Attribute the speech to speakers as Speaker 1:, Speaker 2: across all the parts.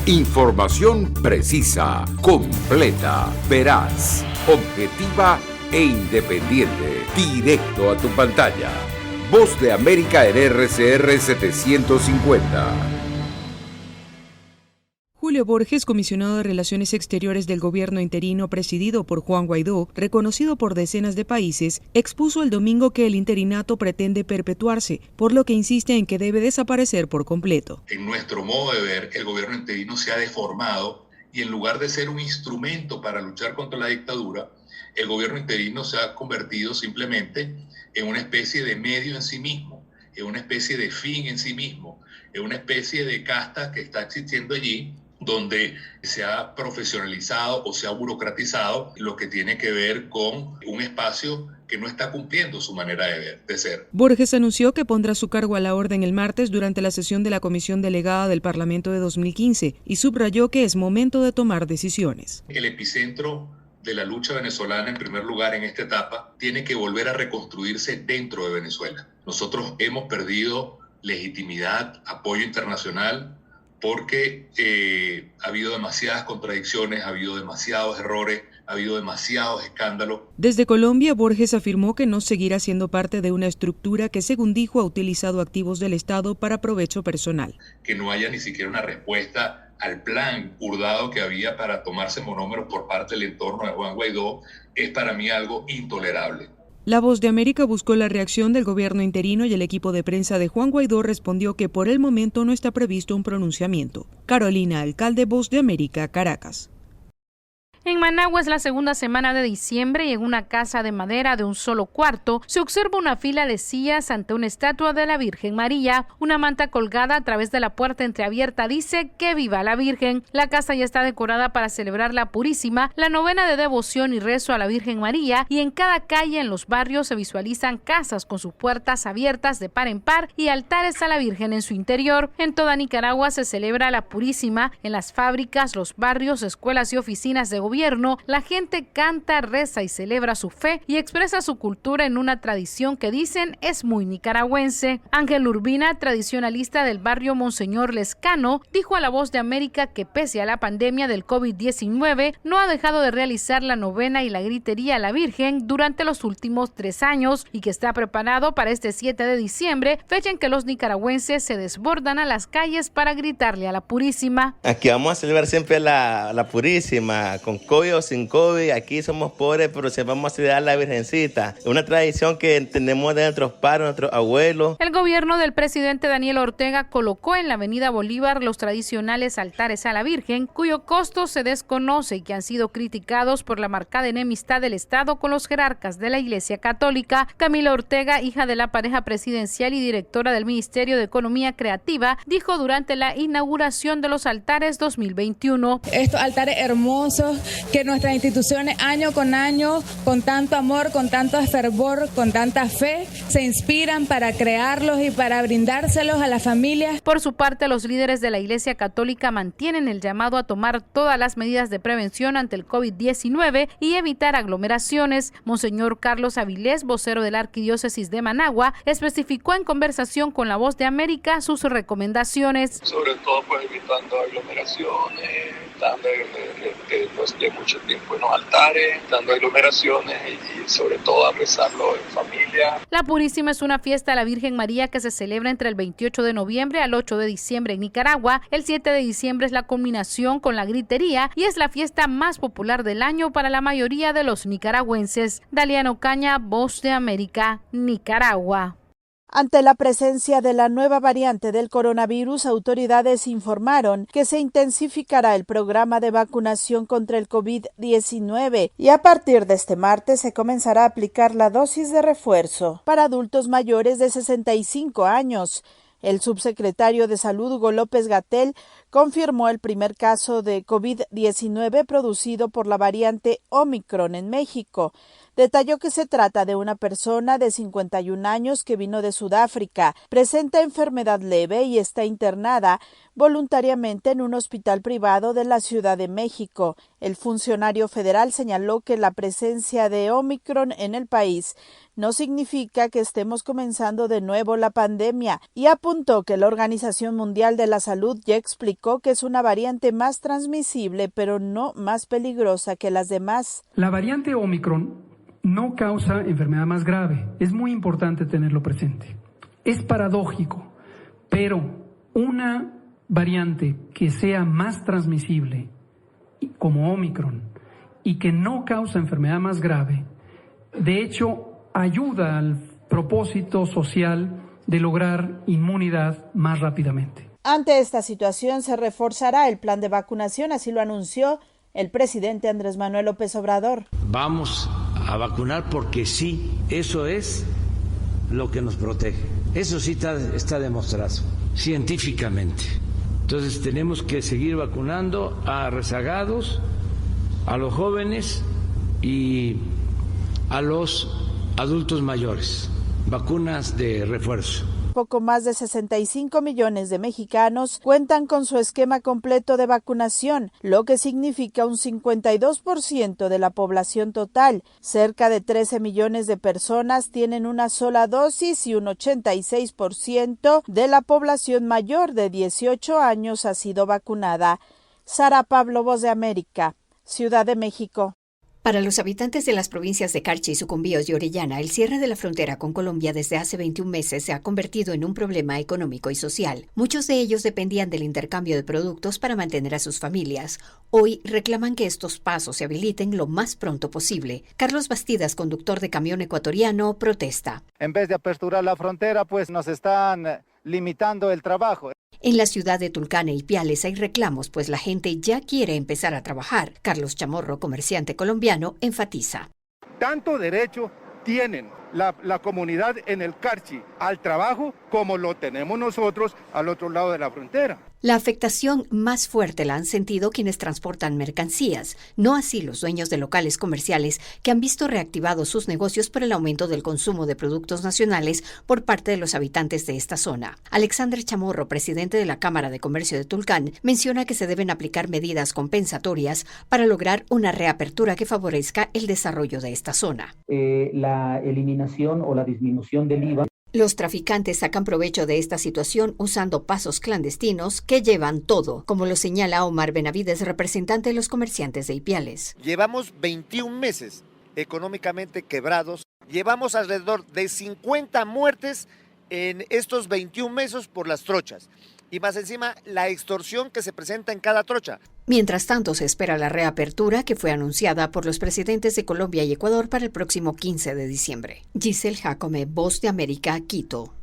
Speaker 1: Información precisa, completa, veraz, objetiva e independiente. Directo a tu pantalla. Voz de América en RCR 750.
Speaker 2: Julio Borges, comisionado de Relaciones Exteriores del gobierno interino presidido por Juan Guaidó, reconocido por decenas de países, expuso el domingo que el interinato pretende perpetuarse, por lo que insiste en que debe desaparecer por completo.
Speaker 3: En nuestro modo de ver, el gobierno interino se ha deformado y en lugar de ser un instrumento para luchar contra la dictadura, el gobierno interino se ha convertido simplemente en una especie de medio en sí mismo, en una especie de fin en sí mismo, en una especie de casta que está existiendo allí, donde se ha profesionalizado o se ha burocratizado lo que tiene que ver con un espacio que no está cumpliendo su manera de ser.
Speaker 2: Borges anunció que pondrá su cargo a la orden el martes durante la sesión de la Comisión Delegada del Parlamento de 2015 y subrayó que es momento de tomar decisiones.
Speaker 3: El epicentro de la lucha venezolana, en primer lugar, en esta etapa, tiene que volver a reconstruirse dentro de Venezuela. Nosotros hemos perdido legitimidad, apoyo internacional, porque ha habido demasiadas contradicciones, ha habido demasiados errores, ha habido demasiados escándalos.
Speaker 2: Desde Colombia, Borges afirmó que no seguirá siendo parte de una estructura que, según dijo, ha utilizado activos del Estado para provecho personal.
Speaker 3: Que no haya ni siquiera una respuesta al plan hurdado que había para tomarse monómeros por parte del entorno de Juan Guaidó es para mí algo intolerable.
Speaker 2: La Voz de América buscó la reacción del gobierno interino y el equipo de prensa de Juan Guaidó respondió que por el momento no está previsto un pronunciamiento. Carolina Alcalde, Voz de América, Caracas.
Speaker 4: En Managua es la segunda semana de diciembre y en una casa de madera de un solo cuarto se observa una fila de sillas ante una estatua de la Virgen María. Una manta colgada a través de la puerta entreabierta dice que viva la Virgen. La casa ya está decorada para celebrar la Purísima, la novena de devoción y rezo a la Virgen María, y en cada calle en los barrios se visualizan casas con sus puertas abiertas de par en par y altares a la Virgen en su interior. En toda Nicaragua se celebra la Purísima. En las fábricas, los barrios, escuelas y oficinas de gobierno, la gente canta, reza y celebra su fe y expresa su cultura en una tradición que dicen es muy nicaragüense. Ángel Urbina, tradicionalista del barrio Monseñor Lescano, dijo a La Voz de América que pese a la pandemia del COVID-19 no ha dejado de realizar la novena y la gritería a la Virgen durante los últimos 3 años y que está preparado para este 7 de diciembre, fecha en que los nicaragüenses se desbordan a las calles para gritarle a la Purísima.
Speaker 5: Aquí vamos a celebrar siempre la Purísima, con COVID o sin COVID. Aquí somos pobres, pero siempre vamos a celebrar a la Virgencita. Es una tradición que tenemos de nuestros padres, nuestros abuelos.
Speaker 4: El gobierno del presidente Daniel Ortega colocó en la avenida Bolívar los tradicionales altares a la Virgen, cuyo costo se desconoce y que han sido criticados por la marcada enemistad del Estado con los jerarcas de la Iglesia Católica. Camila Ortega, hija de la pareja presidencial y directora del Ministerio de Economía Creativa, dijo durante la inauguración de los altares 2021.
Speaker 6: Estos altares hermosos que nuestras instituciones año con año, con tanto amor, con tanto fervor, con tanta fe, se inspiran para crearlos y para brindárselos a las familias.
Speaker 4: Por su parte, los líderes de la Iglesia Católica mantienen el llamado a tomar todas las medidas de prevención ante el COVID-19 y evitar aglomeraciones. Monseñor Carlos Avilés, vocero de la Arquidiócesis de Managua, especificó en conversación con La Voz de América sus recomendaciones.
Speaker 7: Sobre todo, pues, evitando aglomeraciones, dando de mucho tiempo en los altares, dando aglomeraciones y sobre todo a rezarlo en familia.
Speaker 4: La Purísima es una fiesta a la Virgen María que se celebra entre el 28 de noviembre al 8 de diciembre en Nicaragua. El 7 de diciembre es la culminación con la gritería y es la fiesta más popular del año para la mayoría de los nicaragüenses. Daliana Ocaña, Voz de América, Nicaragua.
Speaker 8: Ante la presencia de la nueva variante del coronavirus, autoridades informaron que se intensificará el programa de vacunación contra el COVID-19 y a partir de este martes se comenzará a aplicar la dosis de refuerzo para adultos mayores de 65 años. El subsecretario de Salud, Hugo López-Gatell, confirmó el primer caso de COVID-19 producido por la variante Omicron en México. Detalló que se trata de una persona de 51 años que vino de Sudáfrica, presenta enfermedad leve y está internada voluntariamente en un hospital privado de la Ciudad de México. El funcionario federal señaló que la presencia de Omicron en el país no significa que estemos comenzando de nuevo la pandemia y apuntó que la Organización Mundial de la Salud ya explicó indicó que es una variante más transmisible, pero no más peligrosa que las demás.
Speaker 9: La variante Omicron no causa enfermedad más grave. Es muy importante tenerlo presente. Es paradójico, pero una variante que sea más transmisible, como Omicron, y que no causa enfermedad más grave, de hecho, ayuda al propósito social de lograr inmunidad más rápidamente.
Speaker 8: Ante esta situación se reforzará el plan de vacunación, así lo anunció el presidente Andrés Manuel López Obrador.
Speaker 10: Vamos a vacunar porque sí, eso es lo que nos protege. Eso sí está demostrado científicamente. Entonces tenemos que seguir vacunando a rezagados, a los jóvenes y a los adultos mayores. Vacunas de refuerzo.
Speaker 8: Poco más de 65 millones de mexicanos cuentan con su esquema completo de vacunación, lo que significa un 52% de la población total. Cerca de 13 millones de personas tienen una sola dosis y un 86% de la población mayor de 18 años ha sido vacunada. Sara Pablo, Voz de América, Ciudad de México.
Speaker 11: Para los habitantes de las provincias de Carchi, Sucumbíos y Orellana, el cierre de la frontera con Colombia desde hace 21 meses se ha convertido en un problema económico y social. Muchos de ellos dependían del intercambio de productos para mantener a sus familias. Hoy reclaman que estos pasos se habiliten lo más pronto posible. Carlos Bastidas, conductor de camión ecuatoriano, protesta.
Speaker 12: En vez de aperturar la frontera, pues nos están limitando el trabajo.
Speaker 11: En la ciudad de Tulcán e Ipiales hay reclamos, pues la gente ya quiere empezar a trabajar. Carlos Chamorro, comerciante colombiano, enfatiza.
Speaker 12: Tanto derecho tienen la comunidad en el Carchi al trabajo como lo tenemos nosotros al otro lado de la frontera.
Speaker 11: La afectación más fuerte la han sentido quienes transportan mercancías, no así los dueños de locales comerciales que han visto reactivados sus negocios por el aumento del consumo de productos nacionales por parte de los habitantes de esta zona. Alexander Chamorro, presidente de la Cámara de Comercio de Tulcán, menciona que se deben aplicar medidas compensatorias para lograr una reapertura que favorezca el desarrollo de esta zona.
Speaker 13: La eliminación o la disminución del IVA.
Speaker 11: Los traficantes sacan provecho de esta situación usando pasos clandestinos que llevan todo, como lo señala Omar Benavides, representante de los comerciantes de Ipiales.
Speaker 14: Llevamos 21 meses económicamente quebrados, llevamos alrededor de 50 muertes en estos 21 meses por las trochas y más encima la extorsión que se presenta en cada trocha.
Speaker 11: Mientras tanto, se espera la reapertura que fue anunciada por los presidentes de Colombia y Ecuador para el próximo 15 de diciembre. Giselle Jacome, Voz de América, Quito.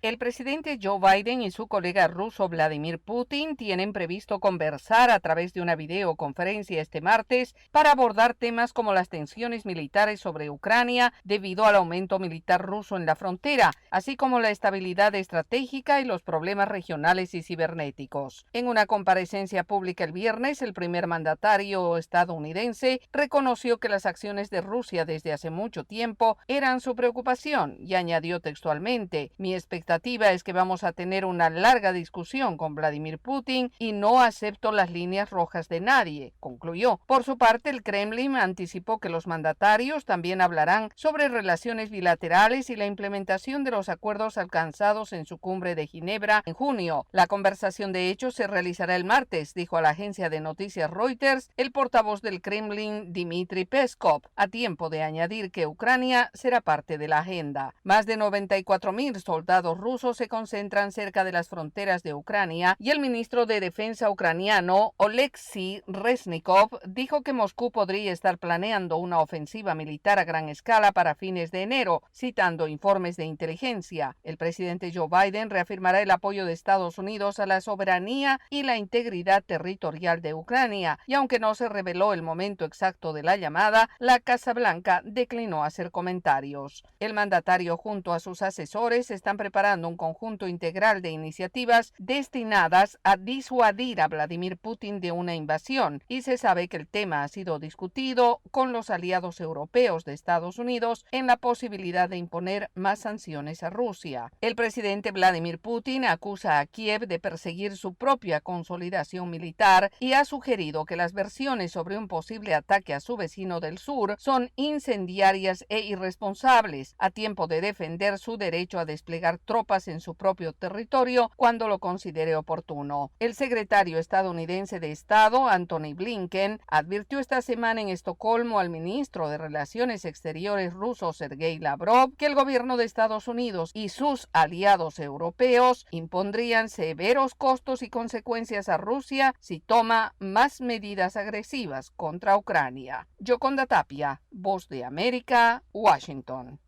Speaker 15: El presidente Joe Biden y su colega ruso Vladimir Putin tienen previsto conversar a través de una videoconferencia este martes para abordar temas como las tensiones militares sobre Ucrania debido al aumento militar ruso en la frontera, así como la estabilidad estratégica y los problemas regionales y cibernéticos. En una comparecencia pública el viernes, el primer mandatario estadounidense reconoció que las acciones de Rusia desde hace mucho tiempo eran su preocupación y añadió textualmente: "Mi expectativa es que vamos a tener una larga discusión con Vladimir Putin y no acepto las líneas rojas de nadie", concluyó. Por su parte, el Kremlin anticipó que los mandatarios también hablarán sobre relaciones bilaterales y la implementación de los acuerdos alcanzados en su cumbre de Ginebra en junio. La conversación de hecho se realizará el martes, dijo a la agencia de noticias Reuters el portavoz del Kremlin, Dmitry Peskov, a tiempo de añadir que Ucrania será parte de la agenda. Más de 94,000 soldados rusos se concentran cerca de las fronteras de Ucrania y el ministro de Defensa ucraniano, Oleksiy Reznikov, dijo que Moscú podría estar planeando una ofensiva militar a gran escala para fines de enero, citando informes de inteligencia. El presidente Joe Biden reafirmará el apoyo de Estados Unidos a la soberanía y la integridad territorial de Ucrania, y aunque no se reveló el momento exacto de la llamada, la Casa Blanca declinó hacer comentarios. El mandatario junto a sus asesores están preparando un conjunto integral de iniciativas destinadas a disuadir a Vladimir Putin de una invasión, y se sabe que el tema ha sido discutido con los aliados europeos de Estados Unidos en la posibilidad de imponer más sanciones a Rusia. El presidente Vladimir Putin acusa a Kiev de perseguir su propia consolidación militar y ha sugerido que las versiones sobre un posible ataque a su vecino del sur son incendiarias e irresponsables, a tiempo de defender su derecho a desplegar tropas tropas en su propio territorio cuando lo considere oportuno. El secretario estadounidense de Estado, Antony Blinken, advirtió esta semana en Estocolmo al ministro de Relaciones Exteriores ruso, Sergei Lavrov, que el gobierno de Estados Unidos y sus aliados europeos impondrían severos costos y consecuencias a Rusia si toma más medidas agresivas contra Ucrania. Yoconda Tapia, Voz de América, Washington.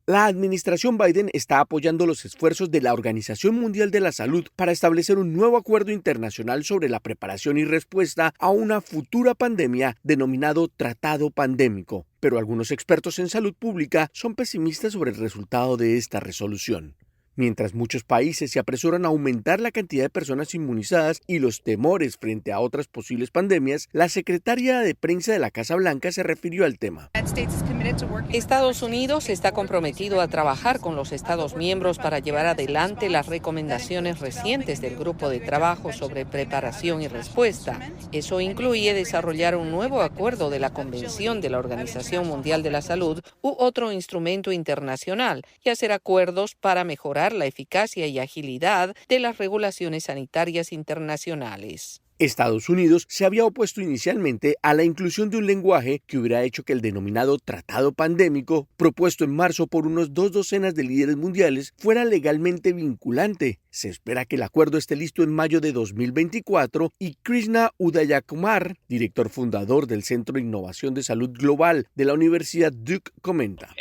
Speaker 16: La administración Biden está apoyando los esfuerzos de la Organización Mundial de la Salud para establecer un nuevo acuerdo internacional sobre la preparación y respuesta a una futura pandemia denominado Tratado Pandémico. Pero algunos expertos en salud pública son pesimistas sobre el resultado de esta resolución. Mientras muchos países se apresuran a aumentar la cantidad de personas inmunizadas y los temores frente a otras posibles pandemias, la secretaria de prensa de la Casa Blanca se refirió al tema.
Speaker 15: Estados Unidos está comprometido a trabajar con los Estados miembros para llevar adelante las recomendaciones recientes del Grupo de Trabajo sobre Preparación y Respuesta. Eso incluye desarrollar un nuevo acuerdo de la Convención de la Organización Mundial de la Salud u otro instrumento internacional y hacer acuerdos para mejorar la eficacia y agilidad de las regulaciones sanitarias internacionales.
Speaker 16: Estados Unidos se había opuesto inicialmente a la inclusión de un lenguaje que hubiera hecho que el denominado Tratado Pandémico, propuesto en marzo por unos 2 docenas de líderes mundiales, fuera legalmente vinculante. Se espera que el acuerdo esté listo en mayo de 2024 y Krishna Udayakumar, director fundador del Centro de Innovación de Salud Global de la Universidad Duke, comenta: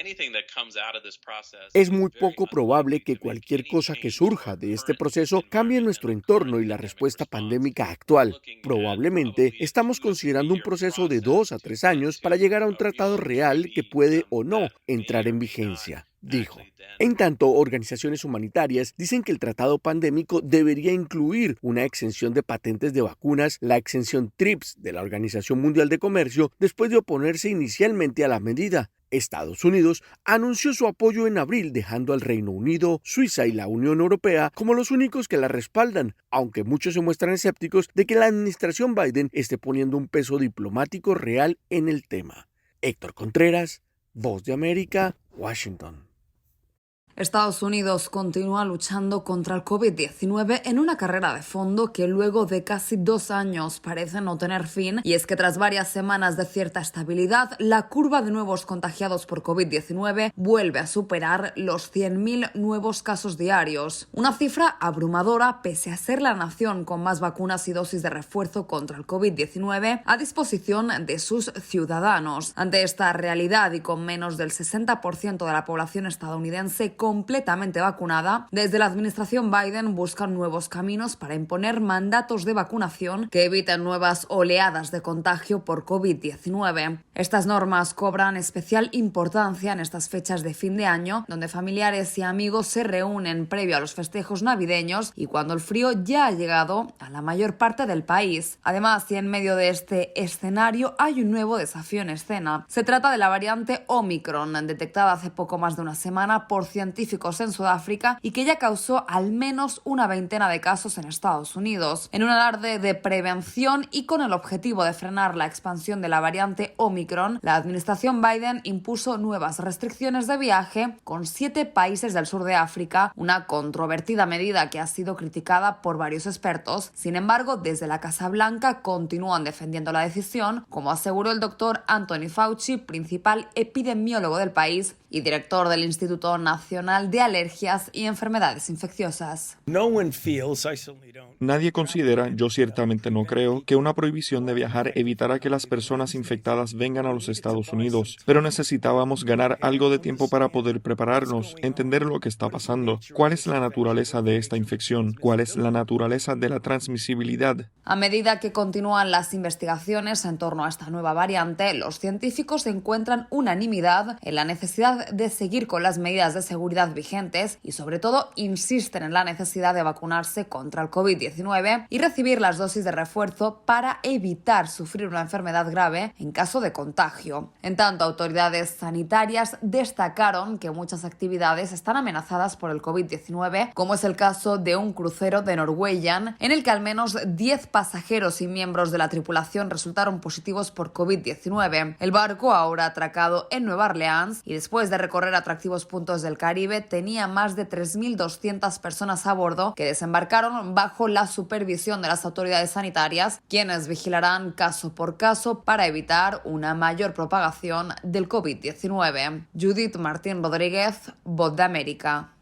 Speaker 16: es muy poco probable que cualquier cosa que surja de este proceso cambie nuestro entorno y la respuesta pandémica actual. Probablemente estamos considerando un proceso de 2 a 3 años para llegar a un tratado real que puede o no entrar en vigencia, dijo. En tanto, organizaciones humanitarias dicen que el tratado pandémico debería incluir una exención de patentes de vacunas, la exención TRIPS de la Organización Mundial de Comercio, después de oponerse inicialmente a la medida. Estados Unidos anunció su apoyo en abril, dejando al Reino Unido, Suiza y la Unión Europea como los únicos que la respaldan, aunque muchos se muestran escépticos de que la administración Biden esté poniendo un peso diplomático real en el tema. Héctor Contreras, Voz de América, Washington.
Speaker 17: Estados Unidos continúa luchando contra el COVID-19 en una carrera de fondo que luego de casi 2 años parece no tener fin, y es que tras varias semanas de cierta estabilidad, la curva de nuevos contagiados por COVID-19 vuelve a superar los 100.000 nuevos casos diarios. Una cifra abrumadora pese a ser la nación con más vacunas y dosis de refuerzo contra el COVID-19 a disposición de sus ciudadanos. Ante esta realidad y con menos del 60% de la población estadounidense completamente vacunada, desde la administración Biden buscan nuevos caminos para imponer mandatos de vacunación que eviten nuevas oleadas de contagio por COVID-19. Estas normas cobran especial importancia en estas fechas de fin de año, donde familiares y amigos se reúnen previo a los festejos navideños y cuando el frío ya ha llegado a la mayor parte del país. Además, y en medio de este escenario, hay un nuevo desafío en escena. Se trata de la variante Omicron, detectada hace poco más de una semana por científicos en Sudáfrica y que ya causó al menos una veintena de casos en Estados Unidos. En un alarde de prevención y con el objetivo de frenar la expansión de la variante Omicron, la administración Biden impuso nuevas restricciones de viaje con 7 países del sur de África, una controvertida medida que ha sido criticada por varios expertos. Sin embargo, desde la Casa Blanca continúan defendiendo la decisión, como aseguró el doctor Anthony Fauci, principal epidemiólogo del país y director del Instituto Nacional de Alergias y Enfermedades Infecciosas.
Speaker 18: Nadie considera, yo ciertamente no creo, que una prohibición de viajar evitará que las personas infectadas vengan a los Estados Unidos, pero necesitábamos ganar algo de tiempo para poder prepararnos, entender lo que está pasando, cuál es la naturaleza de esta infección, cuál es la naturaleza de la transmisibilidad.
Speaker 17: A medida que continúan las investigaciones en torno a esta nueva variante, los científicos encuentran unanimidad en la necesidad de seguir con las medidas de seguridad vigentes y sobre todo insisten en la necesidad de vacunarse contra el COVID-19 y recibir las dosis de refuerzo para evitar sufrir una enfermedad grave en caso de contagio. En tanto, autoridades sanitarias destacaron que muchas actividades están amenazadas por el COVID-19, como es el caso de un crucero de Norwegian en el que al menos 10 pasajeros y miembros de la tripulación resultaron positivos por COVID-19. El barco ahora atracado en Nueva Orleans y después de recorrer atractivos puntos del Caribe Caribe tenía más de 3.200 personas a bordo que desembarcaron bajo la supervisión de las autoridades sanitarias, quienes vigilarán caso por caso para evitar una mayor propagación del COVID-19. Judith Martín Rodríguez, Voz de América.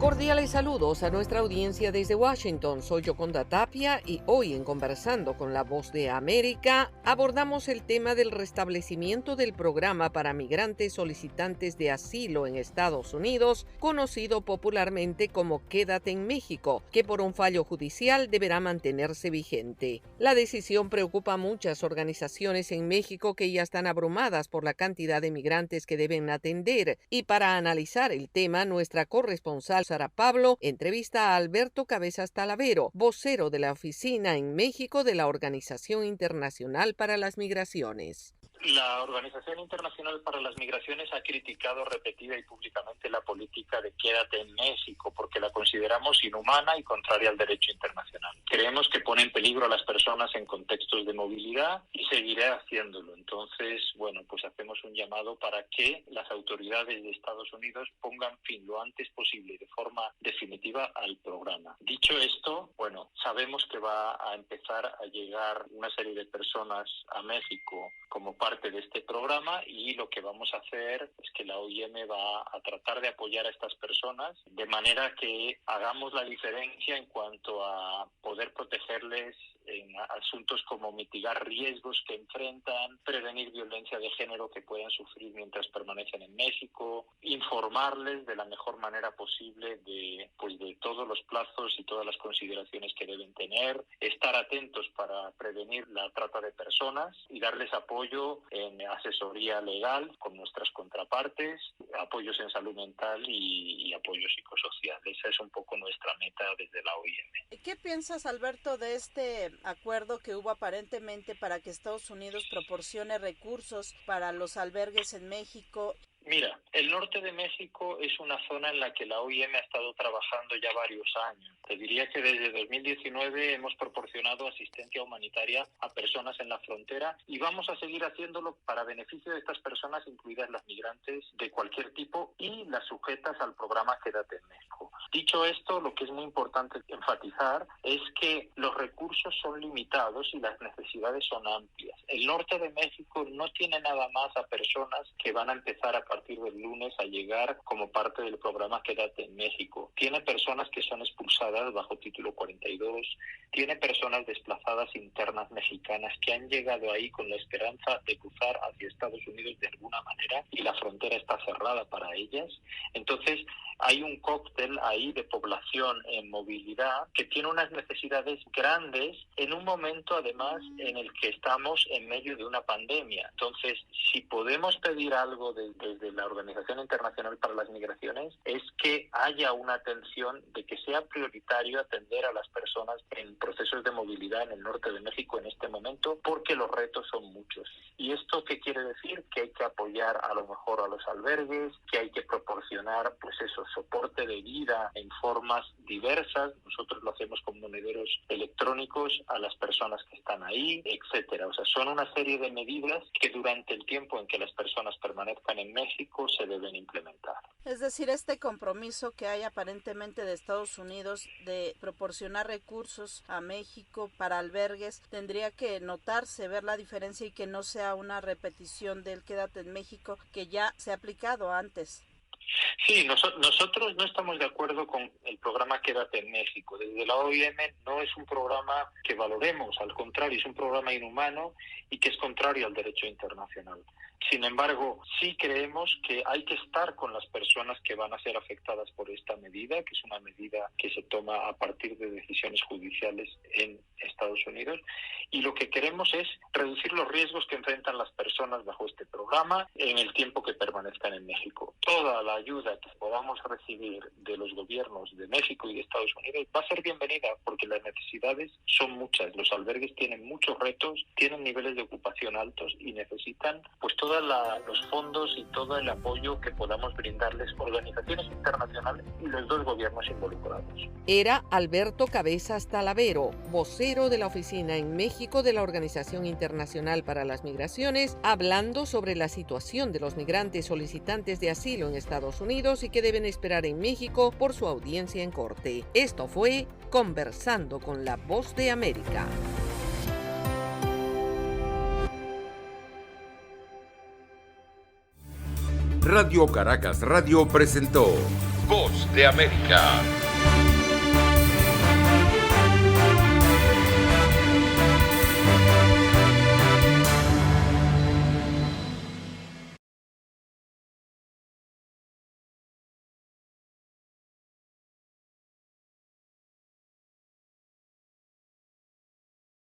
Speaker 19: Cordiales saludos a nuestra audiencia desde Washington. Soy Yoconda Tapia y hoy en Conversando con la Voz de América abordamos el tema del restablecimiento del programa para migrantes solicitantes de asilo en Estados Unidos, conocido popularmente como Quédate en México, que por un fallo judicial deberá mantenerse vigente. La decisión preocupa a muchas organizaciones en México que ya están abrumadas por la cantidad de migrantes que deben atender. Y para analizar el tema, nuestra corresponsal Sara Pablo entrevista a Alberto Cabezas Talavero, vocero de la oficina en México de la Organización Internacional para las Migraciones.
Speaker 20: La Organización Internacional para las Migraciones ha criticado repetida y públicamente la política de Quédate en México porque la consideramos inhumana y contraria al derecho internacional. Creemos que pone en peligro a las personas en contextos de movilidad y seguirá haciéndolo. Entonces, pues hacemos un llamado para que las autoridades de Estados Unidos pongan fin lo antes posible de forma definitiva al programa. Dicho esto, sabemos que va a empezar a llegar una serie de personas a México como parte de este programa y lo que vamos a hacer es que la OIM va a tratar de apoyar a estas personas de manera que hagamos la diferencia en cuanto a poder protegerles en asuntos como mitigar riesgos que enfrentan, prevenir violencia de género que puedan sufrir mientras permanecen en México, informarles de la mejor manera posible de todos los plazos y todas las consideraciones que deben tener, estar atentos para prevenir la trata de personas y darles apoyo en asesoría legal con nuestras contrapartes, apoyos en salud mental y apoyo psicosocial. Esa es un poco nuestra meta desde la OIM.
Speaker 8: ¿Qué piensas, Alberto, de este acuerdo que hubo aparentemente para que Estados Unidos proporcione recursos para los albergues en México?
Speaker 20: Mira, el norte de México es una zona en la que la OIM ha estado trabajando ya varios años. Te diría que desde 2019 hemos proporcionado asistencia humanitaria a personas en la frontera y vamos a seguir haciéndolo para beneficio de estas personas, incluidas las migrantes de cualquier tipo y las sujetas al programa Quédate en México. Dicho esto, lo que es muy importante enfatizar es que los recursos son limitados y las necesidades son amplias. El norte de México no tiene nada más a personas que van a empezar a partir del lunes a llegar como parte del programa Quédate en México. Tiene personas que son expulsadas bajo título 42, tiene personas desplazadas internas mexicanas que han llegado ahí con la esperanza de cruzar hacia Estados Unidos de alguna manera y la frontera está cerrada para ellas. Entonces, hay un cóctel ahí de población en movilidad que tiene unas necesidades grandes en un momento además en el que estamos en medio de una pandemia. Entonces, si podemos pedir algo desde la Organización Internacional para las Migraciones es que haya una atención de que sea prioritario atender a las personas en procesos de movilidad en el norte de México en este momento porque los retos son muchos. ¿Y esto qué quiere decir? Que hay que apoyar a lo mejor a los albergues, que hay que proporcionar soporte de vida en formas diversas. Nosotros lo hacemos con monederos electrónicos a las personas que están ahí, etcétera. Son una serie de medidas que durante el tiempo en que las personas permanezcan en México se deben implementar.
Speaker 8: Es decir, este compromiso que hay aparentemente de Estados Unidos de proporcionar recursos a México para albergues, tendría que notarse, ver la diferencia y que no sea una repetición del Quédate en México que ya se ha aplicado antes.
Speaker 20: Sí, nosotros no estamos de acuerdo con el programa Quédate en México. Desde la OIM no es un programa que valoremos, al contrario, es un programa inhumano y que es contrario al derecho internacional. Sin embargo, sí creemos que hay que estar con las personas que van a ser afectadas por esta medida, que es una medida que se toma a partir de decisiones judiciales en Estados Unidos, y lo que queremos es reducir los riesgos que enfrentan las personas bajo este programa en el tiempo que permanezcan en México. Toda la la ayuda que podamos recibir de los gobiernos de México y de Estados Unidos va a ser bienvenida, porque las necesidades son muchas. Los albergues tienen muchos retos, tienen niveles de ocupación altos y necesitan pues todos los fondos y todo el apoyo que podamos brindarles organizaciones internacionales y los dos gobiernos involucrados.
Speaker 19: Era Alberto Cabezas Talavero, vocero de la oficina en México de la Organización Internacional para las Migraciones, hablando sobre la situación de los migrantes solicitantes de asilo en Estados Unidos y que deben esperar en México por su audiencia en corte. Esto fue Conversando con la Voz de América.
Speaker 1: Radio Caracas Radio presentó Voz de América.